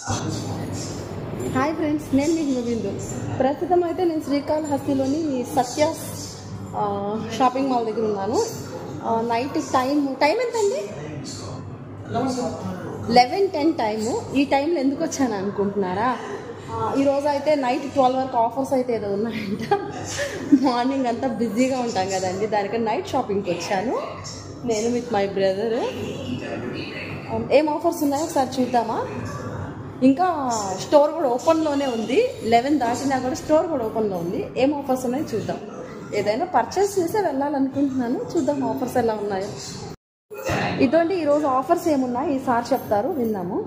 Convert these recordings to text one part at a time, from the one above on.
Hi friends, నేను మీ హిమబిందు. ప్రస్తుతం అయితే నేను శ్రీకాళహస్తిలోని సత్యాస్ షాపింగ్ మాల్ దగ్గర ఉన్నాను. నైట్ టైం ఎంతండి? 11:10 టైము. ఈ టైంలో ఎందుకు వచ్చాను అనుకుంటున్నారా? ఈరోజు అయితే నైట్ 12 వరకు ఆఫర్స్ అయితే ఏదో ఉన్నాయంట. మార్నింగ్ అంతా బిజీగా ఉంటాం కదండి, దానికని నైట్ షాపింగ్కి వచ్చాను నేను విత్ మై బ్రదర్. ఏం ఆఫర్స్ ఉన్నాయో ఒకసారి చూద్దామా? ఇంకా స్టోర్ కూడా ఓపెన్లోనే ఉంది. 11 దాటినా కూడా స్టోర్ కూడా ఓపెన్లో ఉంది. ఏం ఆఫర్స్ ఉన్నాయో చూద్దాం. ఏదైనా పర్చేస్ చేసే వెళ్ళాలనుకుంటున్నాను, చూద్దాం ఆఫర్స్ ఎలా ఉన్నాయో. ఇటువంటి ఈరోజు ఆఫర్స్ ఏమున్నాయి ఈసారి చెప్తారు, విన్నాము.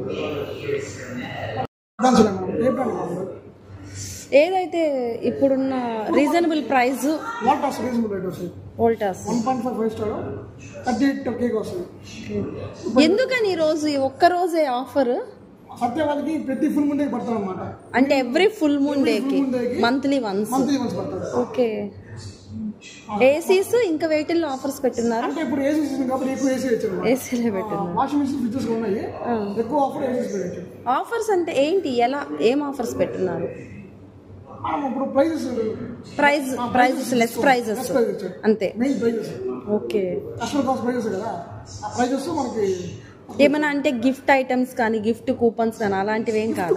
ఏదైతే ఇప్పుడున్న రీజనబుల్ ప్రైస్ వోల్టాస్ ఎందుకని ఈరోజు ఒక్కరోజే ఆఫర్? ప్రతి ఫుల్ మూన్ డే పడతాం అన్నమాట. అంటే ఎవ్రీ ఫుల్ మూన్ డేకి మంత్లీ వన్స్. ఓకే. ఏసీస్ ఇంకా వెయిటిల్లో ఆఫర్స్ పెట్టున్నారు. అంటే ఇప్పుడు ఏసీ సీజన్ కాబట్టి ఎక్కువ ఏసీ వచ్చారు. ఏసీలే పెట్టున్నారు. వాషింగ్ మెషిన్ ఫ్రిడ్జెస్ ఉన్నాయి, ఎక్కువ ఆఫర్ ఏసీస్ పెట్టారు. ఆఫర్స్ అంటే ఏంటి, ఎలా, ఏం ఆఫర్స్ పెట్టున్నారు? ఇప్పుడు ప్రైజెస్ లెస్ ప్రైజెస్ అంతే. Main prices. Okay. Customer cost prices కదా, ఆ ప్రైజెస్ మనకి ఏమైనా అంటే గిఫ్ట్ ఐటమ్స్ కానీ గిఫ్ట్ కూపన్స్ కానీ అలాంటివి ఏం కాదు.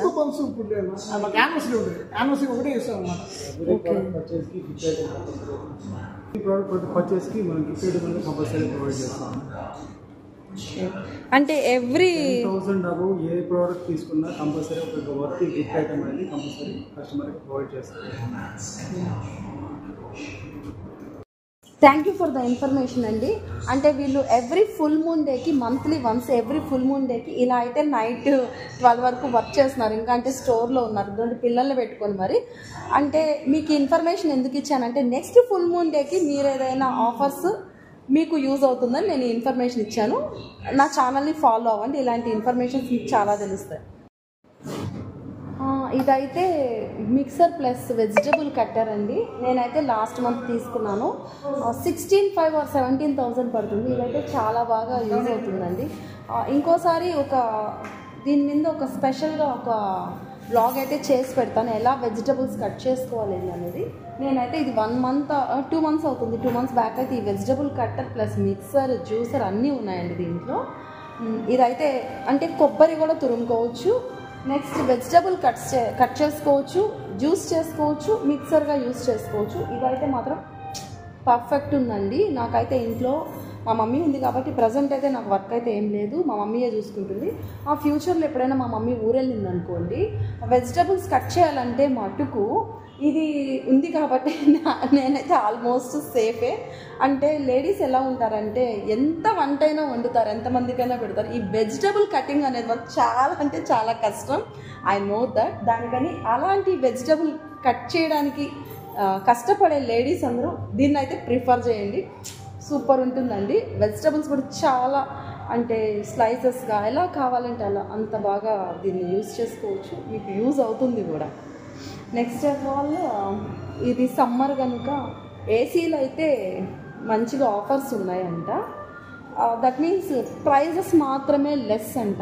అంటే ఎవ్రీ 1000 అబౌవ్ ఏ ప్రోడక్ట్ తీసుకున్నా కంపల్సరీ ఒక వర్తీ గిఫ్ట్ ఐటమ్ అనేది కంపల్సరీ కస్టమర్కి ప్రొవైడ్ చేస్తారు. Thank you for the information అండి. అంటే వీళ్ళు ఎవ్రీ ఫుల్ మూన్ డేకి monthly once every full moon డేకి ఇలా అయితే నైట్ 12 వరకు వర్క్ చేస్తున్నారు. ఇంకా అంటే స్టోర్లో ఉన్నారు, ఇటువంటి పిల్లల్ని పెట్టుకొని. మరి అంటే మీకు ఇన్ఫర్మేషన్ ఎందుకు ఇచ్చానంటే నెక్స్ట్ ఫుల్ మూన్ డేకి మీరు ఏదైనా ఆఫర్స్ మీకు యూజ్ అవుతుందని నేను ఇన్ఫర్మేషన్ ఇచ్చాను. నా ఛానల్ని ఫాలో అవ్వండి, ఇలాంటి ఇన్ఫర్మేషన్స్ మీకు చాలా తెలుస్తాయి. ఇదైతే మిక్సర్ ప్లస్ వెజిటబుల్ కట్టర్ అండి. నేనైతే లాస్ట్ మంత్ తీసుకున్నాను. 16,500 or 17,000 పడుతుంది. ఇదైతే చాలా బాగా యూజ్ అవుతుందండి. ఇంకోసారి దీని మీద ఒక స్పెషల్గా ఒక బ్లాగ్ అయితే చేసి పెడతాను, ఎలా వెజిటబుల్స్ కట్ చేసుకోవాలి అనేది. నేనైతే ఇది 1 month 2 months అవుతుంది. 2 months బ్యాక్ అయితే ఈ vegetable cutter plus mixer juicer అన్నీ ఉన్నాయండి దీంట్లో. ఇదైతే అంటే కొబ్బరి కూడా తురుముకోవచ్చు, నెక్స్ట్ వెజిటబుల్ కట్ చేసుకోవచ్చు, జ్యూస్ చేసుకోవచ్చు, మిక్సర్గా యూస్ చేసుకోవచ్చు. ఇదైతే మాత్రం పర్ఫెక్ట్ ఉందండి. నాకైతే ఇంట్లో మా మమ్మీ ఉంది కాబట్టి ప్రజెంట్ అయితే నాకు వర్క్ అయితే ఏం లేదు, మా మమ్మీయే చూసుకుంటుంది. ఆ ఫ్యూచర్లో ఎప్పుడైనా మా మమ్మీ ఊరెళ్ళింది అనుకోండి, వెజిటబుల్స్ కట్ చేయాలంటే మటుకు ఇది ఉంది కాబట్టి నేనైతే ఆల్మోస్ట్ సేఫే. అంటే లేడీస్ ఎలా ఉంటారంటే ఎంత వంటైనా వండుతారు, ఎంతమందికైనా పెడతారు. ఈ వెజిటబుల్ కటింగ్ అనేది మనకు చాలా అంటే చాలా కష్టం. I know that. దానికని అలాంటి వెజిటబుల్ కట్ చేయడానికి కష్టపడే లేడీస్ అందరూ దీన్ని అయితే ప్రిఫర్ చేయండి. సూపర్ ఉంటుందండి. వెజిటబుల్స్ కూడా చాలా అంటే స్లైసెస్గా ఎలా కావాలంటే అలా అంత బాగా దీన్ని యూజ్ చేసుకోవచ్చు, మీకు యూజ్ అవుతుంది కూడా. నెక్స్ట్ ఆఫ్ ఆల్ ఇది సమ్మర్ కనుక ఏసీలో అయితే మంచిగా ఆఫర్స్ ఉన్నాయంట. దట్ మీన్స్ ప్రైజెస్ మాత్రమే లెస్ అంట.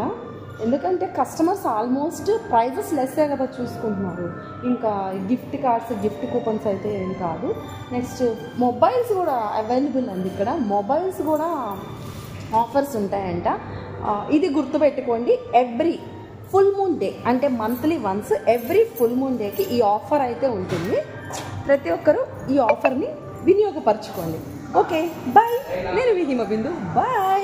ఎందుకంటే కస్టమర్స్ ఆల్మోస్ట్ ప్రైజెస్ లెస్సే కదా చూసుకుంటున్నారు. ఇంకా గిఫ్ట్ కార్డ్స్ గిఫ్ట్ కూపన్స్ అయితే ఏం కాదు. నెక్స్ట్ మొబైల్స్ కూడా అవైలబుల్ అండి. ఇక్కడ మొబైల్స్ కూడా ఆఫర్స్ ఉంటాయంట. ఇది గుర్తుపెట్టుకోండి, ఎవ్రీ ఫుల్ మూన్ డే అంటే monthly once every full moon డేకి ఈ ఆఫర్ అయితే ఉంటుంది. ప్రతి ఒక్కరూ ఈ ఆఫర్ని వినియోగపరచుకోండి. Okay, bye. నేను మీ హిమబిందు. బాయ్.